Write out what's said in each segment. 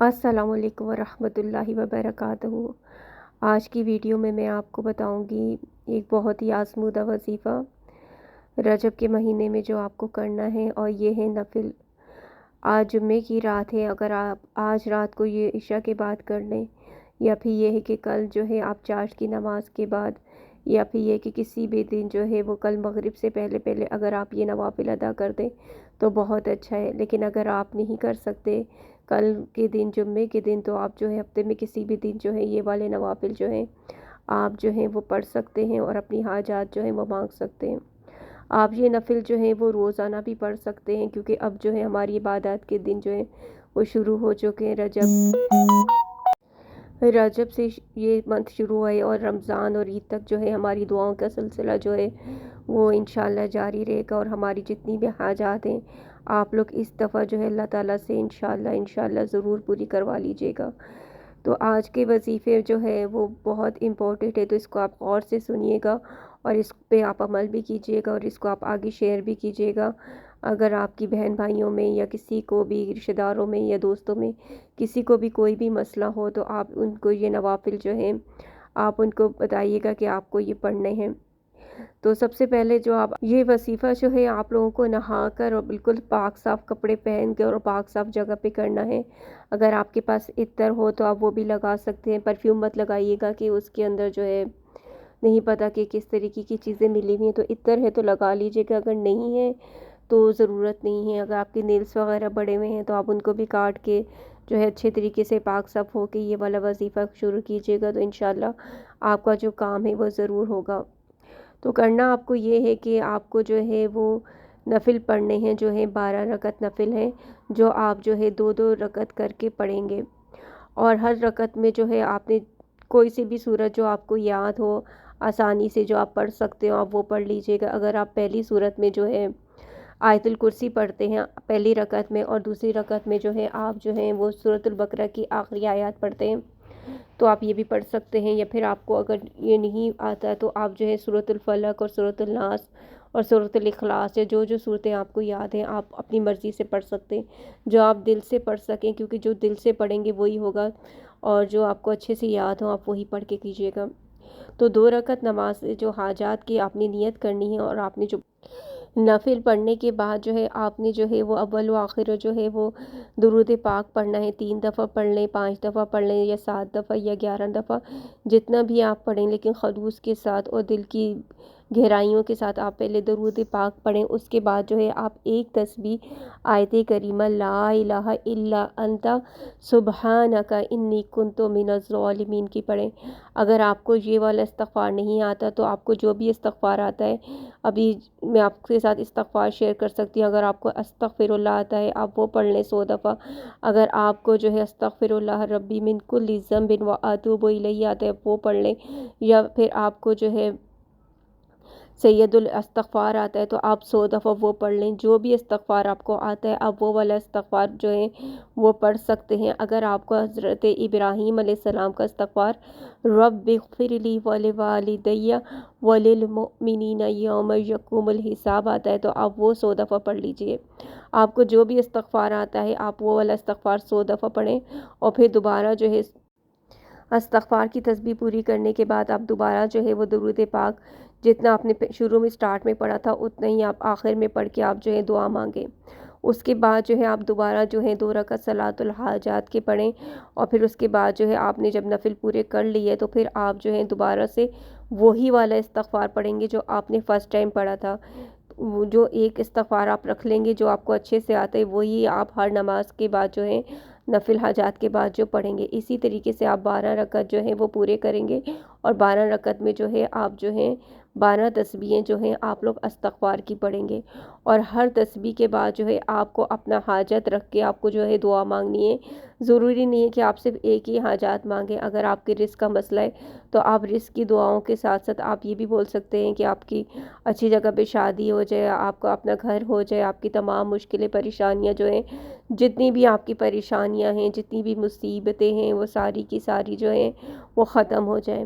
السلام علیکم ورحمۃ اللہ وبرکاتہ۔ آج کی ویڈیو میں آپ کو بتاؤں گی ایک بہت ہی آزمودہ وظیفہ رجب کے مہینے میں جو آپ کو کرنا ہے، اور یہ ہے نفل۔ آج جمعے کی رات ہے، اگر آپ آج رات کو یہ عشاء کے بعد کر لیں، یا پھر یہ ہے کہ کل جو ہے آپ چاشت کی نماز کے بعد، یا پھر یہ کہ کسی بھی دن جو ہے وہ کل مغرب سے پہلے اگر آپ یہ نوافل ادا کر دیں تو بہت اچھا ہے۔ لیکن اگر آپ نہیں کر سکتے کل کے دن، جمعے کے دن، تو آپ جو ہے ہفتے میں کسی بھی دن جو ہے یہ والے نوافل جو ہیں آپ جو ہیں وہ پڑھ سکتے ہیں، اور اپنی حاجات جو ہیں وہ مانگ سکتے ہیں۔ آپ یہ نفل جو ہیں وہ روزانہ بھی پڑھ سکتے ہیں، کیونکہ اب جو ہے ہماری عبادات کے دن جو ہیں وہ شروع ہو چکے ہیں۔ رجب سے یہ منتھ شروع ہے، اور رمضان اور عید تک جو ہے ہماری دعاؤں کا سلسلہ جو ہے وہ انشاءاللہ جاری رہے گا، اور ہماری جتنی بھی حاجات ہیں آپ لوگ اس دفعہ جو ہے اللہ تعالیٰ سے انشاءاللہ ضرور پوری کروا لیجیے گا۔ تو آج کے وظیفے جو ہے وہ بہت امپورٹنٹ ہے، تو اس کو آپ غور سے سنیے گا، اور اس پہ آپ عمل بھی کیجیے گا، اور اس کو آپ آگے شیئر بھی کیجیے گا۔ اگر آپ کی بہن بھائیوں میں یا کسی کو بھی رشتہ داروں میں یا دوستوں میں کسی کو بھی کوئی بھی مسئلہ ہو، تو آپ ان کو یہ نوافل جو ہیں آپ ان کو بتائیے گا کہ آپ کو یہ پڑھنے ہیں۔ تو سب سے پہلے جو آپ یہ وظیفہ جو ہے آپ لوگوں کو نہا کر اور بالکل پاک صاف کپڑے پہن کے اور پاک صاف جگہ پہ کرنا ہے۔ اگر آپ کے پاس عطر ہو تو آپ وہ بھی لگا سکتے ہیں، پرفیوم مت لگائیے گا کہ اس کے اندر جو ہے نہیں پتہ کہ کس طریقے کی چیزیں ملی ہوئی ہیں، تو عطر ہے تو لگا لیجیے گا، اگر نہیں ہے تو ضرورت نہیں ہے۔ اگر آپ کے نیلس وغیرہ بڑے ہوئے ہیں تو آپ ان کو بھی کاٹ کے جو ہے اچھے طریقے سے پاک صاف ہو کے یہ والا وظیفہ شروع کیجیے گا، تو انشاءاللہ آپ کا جو کام ہے وہ ضرور ہوگا۔ تو کرنا آپ کو یہ ہے کہ آپ کو جو ہے وہ نفل پڑھنے ہیں، جو ہے 12 رکعت نفل ہیں، جو آپ جو ہے 2 رکعت کر کے پڑھیں گے، اور ہر رکعت میں جو ہے آپ نے کوئی سی بھی سورت جو آپ کو یاد ہو آسانی سے جو آپ پڑھ سکتے ہو آپ وہ پڑھ لیجیے گا۔ اگر آپ پہلی سورت میں جو ہے آیت الکرسی پڑھتے ہیں پہلی رکعت میں، اور دوسری رکعت میں جو ہے آپ جو ہیں وہ سورۃ البقرہ کی آخری آیات پڑھتے ہیں، تو آپ یہ بھی پڑھ سکتے ہیں۔ یا پھر آپ کو اگر یہ نہیں آتا تو آپ جو ہے سورۃ الفلق اور سورۃ الناس اور سورۃ الاخلاص، یا جو صورتیں آپ کو یاد ہیں آپ اپنی مرضی سے پڑھ سکتے ہیں، جو آپ دل سے پڑھ سکیں، کیونکہ جو دل سے پڑھیں گے وہی ہوگا، اور جو آپ کو اچھے سے یاد ہوں آپ وہی پڑھ کے کیجیے گا۔ تو 2 رکعت نماز جو حاجات کی آپ نے نیت کرنی ہے، اور آپ نے جو نفل پڑھنے کے بعد جو ہے آپ نے جو ہے وہ اول و آخر جو ہے وہ درود پاک پڑھنا ہے۔ 3 دفعہ پڑھ لیں، 5 دفعہ پڑھ لیں، یا 7 دفعہ یا 11 دفعہ، جتنا بھی آپ پڑھیں، لیکن خلوص کے ساتھ اور دل کی گہرائیوں کے ساتھ آپ پہلے درود پاک پڑھیں۔ اس کے بعد جو ہے آپ ایک تسبیح آیت کریمہ لا الہ الا انت سبحانک انی کنت من الظالمین کی پڑھیں۔ اگر آپ کو یہ والا استغفار نہیں آتا تو آپ کو جو بھی استغفار آتا ہے، ابھی میں آپ کے ساتھ استغفار شیئر کر سکتی ہوں۔ اگر آپ کو استغفر اللہ آتا ہے آپ وہ پڑھ لیں 100 دفعہ۔ اگر آپ کو جو ہے استغفر اللہ ربی من کل ذنب و اتوب الیہ آتا ہے وہ پڑھ لیں، یا پھر آپ کو جو ہے سید الاستغفار آتا ہے تو آپ 100 دفعہ وہ پڑھ لیں۔ جو بھی استغفار آپ کو آتا ہے آپ وہ والا استغفار جو ہے وہ پڑھ سکتے ہیں۔ اگر آپ کو حضرت ابراہیم علیہ السلام کا استغفار رب اغفر لی ولوالدی وللمؤمنین یوم یقوم الحساب آتا ہے تو آپ وہ 100 دفعہ پڑھ لیجئے۔ آپ کو جو بھی استغفار آتا ہے آپ وہ والا استغفار 100 دفعہ پڑھیں، اور پھر دوبارہ جو ہے استغفار کی تسبیح پوری کرنے کے بعد آپ دوبارہ جو ہے وہ درود پاک جتنا آپ نے شروع میں سٹارٹ میں پڑھا تھا اتنا ہی آپ آخر میں پڑھ کے آپ جو ہے دعا مانگیں۔ اس کے بعد جو ہے آپ دوبارہ جو ہے 2 رکعت صلاۃ الحاجات کے پڑھیں، اور پھر اس کے بعد جو ہے آپ نے جب نفل پورے کر لیے تو پھر آپ جو ہے دوبارہ سے وہی والا استغفار پڑھیں گے جو آپ نے فرسٹ ٹائم پڑھا تھا۔ وہ جو ایک استغفار آپ رکھ لیں گے جو آپ کو اچھے سے آتا ہے وہی آپ ہر نماز کے بعد جو ہے نفل حاجات کے بعد جو پڑھیں گے۔ اسی طریقے سے آپ 12 رکعت جو ہے وہ پورے کریں گے، اور 12 رکعت میں جو ہے آپ جو ہیں 12 تسبیحیں جو ہیں آپ لوگ استغفار کی پڑھیں گے، اور ہر تسبیح کے بعد جو ہے آپ کو اپنا حاجت رکھ کے آپ کو جو ہے دعا مانگنی ہے۔ ضروری نہیں ہے کہ آپ صرف ایک ہی حاجات مانگیں۔ اگر آپ کے رزق کا مسئلہ ہے تو آپ رزق کی دعاؤں کے ساتھ ساتھ آپ یہ بھی بول سکتے ہیں کہ آپ کی اچھی جگہ پہ شادی ہو جائے، آپ کا اپنا گھر ہو جائے، آپ کی تمام مشکلیں پریشانیاں جو ہیں، جتنی بھی آپ کی پریشانیاں ہیں، جتنی بھی مصیبتیں ہیں، وہ ساری کی ساری جو ہیں وہ ختم ہو جائیں۔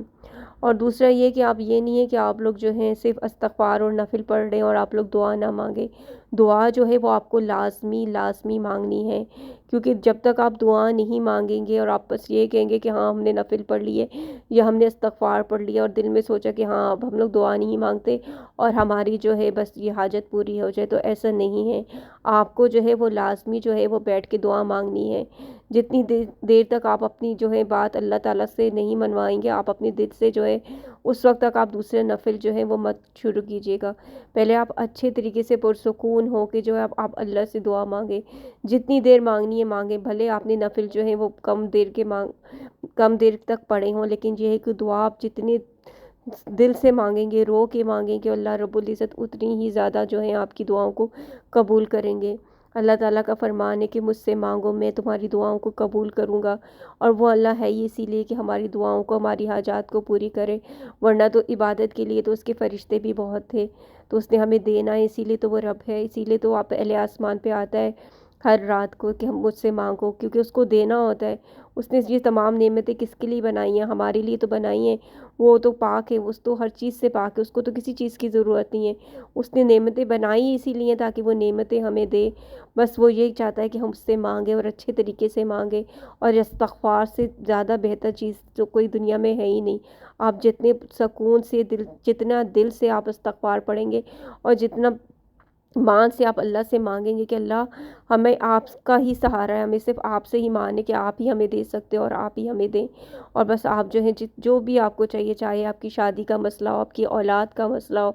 اور دوسرا یہ کہ آپ یہ نہیں ہے کہ آپ لوگ جو ہیں صرف استغفار اور نفل پڑھ رہے ہیں اور آپ لوگ دعا نہ مانگیں۔ دعا جو ہے وہ آپ کو لازمی مانگنی ہے، کیونکہ جب تک آپ دعا نہیں مانگیں گے اور آپ بس یہ کہیں گے کہ ہاں ہم نے نفل پڑھ لیے یا ہم نے استغفار پڑھ لیا اور دل میں سوچا کہ ہاں اب ہم لوگ دعا نہیں مانگتے اور ہماری جو ہے بس یہ حاجت پوری ہو جائے، تو ایسا نہیں ہے۔ آپ کو جو ہے وہ لازمی جو ہے وہ بیٹھ کے دعا مانگنی ہے۔ جتنی دیر تک آپ اپنی جو ہے بات اللہ تعالیٰ سے نہیں منوائیں گے، آپ اپنے دل سے جو ہے اس وقت تک آپ دوسرے نفل جو ہے وہ مت شروع کیجیے گا۔ پہلے آپ اچھے طریقے سے پرسکون ہو کے جو ہے آپ اللہ سے دعا مانگیں، جتنی دیر مانگنی ہے مانگیں، بھلے آپ نے نفل جو ہے وہ کم دیر تک پڑھے ہوں، لیکن یہ ہے کہ دعا آپ جتنے دل سے مانگیں گے، رو کے مانگیں گے، اللہ رب العزت اتنی ہی زیادہ جو ہے آپ کی دعاؤں کو قبول کریں گے۔ اللہ تعالیٰ کا فرمان ہے کہ مجھ سے مانگو میں تمہاری دعاؤں کو قبول کروں گا، اور وہ اللہ ہے ہی اسی لیے کہ ہماری دعاؤں کو، ہماری حاجات کو پوری کرے، ورنہ تو عبادت کے لیے تو اس کے فرشتے بھی بہت تھے، تو اس نے ہمیں دینا ہے، اسی لیے تو وہ رب ہے، اسی لیے تو آپ اہل آسمان پہ آتا ہے ہر رات کو کہ ہم مجھ سے مانگو، کیونکہ اس کو دینا ہوتا ہے۔ اس نے یہ تمام نعمتیں کس کے لیے بنائی ہیں؟ ہمارے لیے تو بنائی ہیں۔ وہ تو پاک ہے، اس تو ہر چیز سے پاک ہے، اس کو تو کسی چیز کی ضرورت نہیں ہے۔ اس نے نعمتیں بنائی اسی لیے تاکہ وہ نعمتیں ہمیں دے، بس وہ یہی چاہتا ہے کہ ہم اس سے مانگیں اور اچھے طریقے سے مانگیں، اور استغفار سے زیادہ بہتر چیز تو کوئی دنیا میں ہے ہی نہیں۔ آپ جتنے سکون سے جتنا دل سے آپ استغفار پڑھیں گے اور جتنا مان سے آپ اللہ سے مانگیں گے کہ اللہ ہمیں آپ کا ہی سہارا ہے، ہمیں صرف آپ سے ہی مانے کہ آپ ہی ہمیں دے سکتے ہو اور آپ ہی ہمیں دیں، اور بس آپ جو ہیں جو بھی آپ کو چاہیے، چاہے آپ کی شادی کا مسئلہ ہو، آپ کی اولاد کا مسئلہ ہو،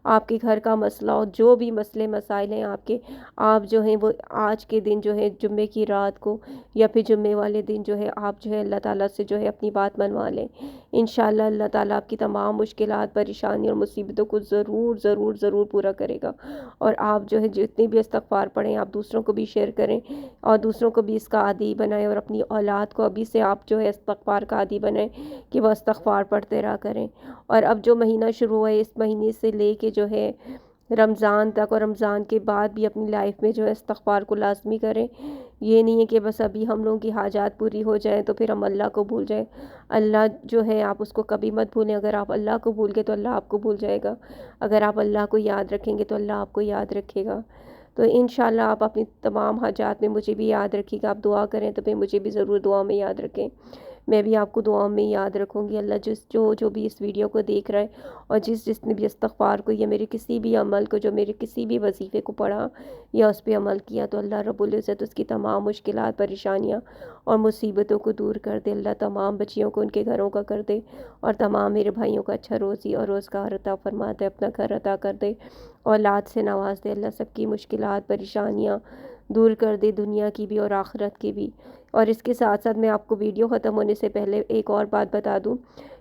آپ کے گھر کا مسئلہ ہو، جو بھی مسئلے مسائل ہیں آپ کے، آپ جو ہیں وہ آج کے دن جو ہے جمعے کی رات کو یا پھر جمعے والے دن جو ہے آپ جو ہے اللہ تعالیٰ سے جو ہے اپنی بات منوا لیں۔ انشاءاللہ اللہ تعالیٰ آپ کی تمام مشکلات، پریشانی اور مصیبتوں کو ضرور ضرور ضرور پورا کرے گا، اور آپ جو ہے جتنے بھی استغفار پڑھیں آپ دوسروں کو بھی شیئر کریں اور دوسروں کو بھی اس کا عادی بنائیں، اور اپنی اولاد کو ابھی سے آپ جو ہے استغفار کا عادی بنائیں کہ وہ استغفار پڑھتے رہا کریں۔ اور اب جو مہینہ شروع ہوا ہے، اس مہینے سے لے کے جو ہے رمضان تک اور رمضان کے بعد بھی اپنی لائف میں جو ہے استغفار کو لازمی کریں۔ یہ نہیں ہے کہ بس ابھی ہم لوگوں کی حاجات پوری ہو جائیں تو پھر ہم اللہ کو بھول جائیں۔ اللہ جو ہے آپ اس کو کبھی مت بھولیں، اگر آپ اللہ کو بھول گئے تو اللہ آپ کو بھول جائے گا، اگر آپ اللہ کو یاد رکھیں گے تو اللہ آپ کو یاد رکھے گا۔ تو انشاءاللہ آپ اپنی تمام حاجات میں مجھے بھی یاد رکھیے گا، آپ دعا کریں تو پھر مجھے بھی ضرور دعا میں یاد رکھیں، میں بھی آپ کو دعاؤں میں یاد رکھوں گی۔ اللہ جو بھی اس ویڈیو کو دیکھ رہا ہے اور جس نے بھی استغفار کو یا میرے کسی بھی عمل کو، جو میرے کسی بھی وظیفے کو پڑھا یا اس پہ عمل کیا، تو اللہ رب العزت اس کی تمام مشکلات، پریشانیاں اور مصیبتوں کو دور کر دے۔ اللہ تمام بچیوں کو ان کے گھروں کا کر دے، اور تمام میرے بھائیوں کا اچھا روزی اور روزگار عطا فرما دے، اپنا گھر عطا کر دے، اولاد سے نواز دے۔ اللہ سب کی مشکلات، پریشانیاں دور کر دے، دنیا کی بھی اور آخرت کی بھی۔ اور اس کے ساتھ ساتھ میں آپ کو ویڈیو ختم ہونے سے پہلے ایک اور بات بتا دوں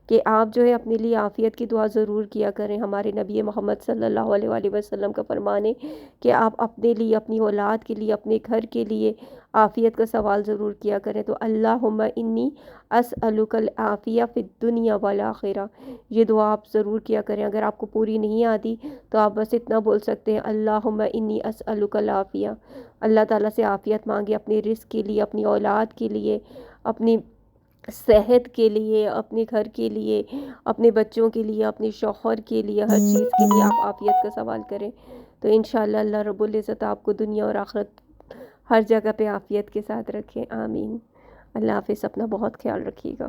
کہ آپ جو ہے اپنے لیے عافیت کی دعا ضرور کیا کریں۔ ہمارے نبی محمد صلی اللہ علیہ وآلہ وسلم کا فرمان ہے کہ آپ اپنے لیے، اپنی اولاد کے لیے، اپنے گھر کے لیے عافیت کا سوال ضرور کیا کریں۔ تو اللہم انی اسألک العافیہ فی الدنیا والآخرہ، یہ دعا آپ ضرور کیا کریں۔ اگر آپ کو پوری نہیں آتی تو آپ بس اتنا بول سکتے ہیں، اللہم انی اسألک العافیہ، اللہ تعالیٰ سے عافیت مانگے اپنے رزق کے لیے، اپنی اولاد کے لیے، اپنی صحت کے لیے، اپنے گھر کے لیے، اپنے بچوں کے لیے، اپنے شوہر کے لیے، ہر چیز کے لیے آپ عافیت کا سوال کریں۔ تو انشاءاللہ اللہ رب العزت آپ کو دنیا اور آخرت ہر جگہ پہ عافیت کے ساتھ رکھیں، آمین۔ اللہ حافظ، اپنا بہت خیال رکھیے گا۔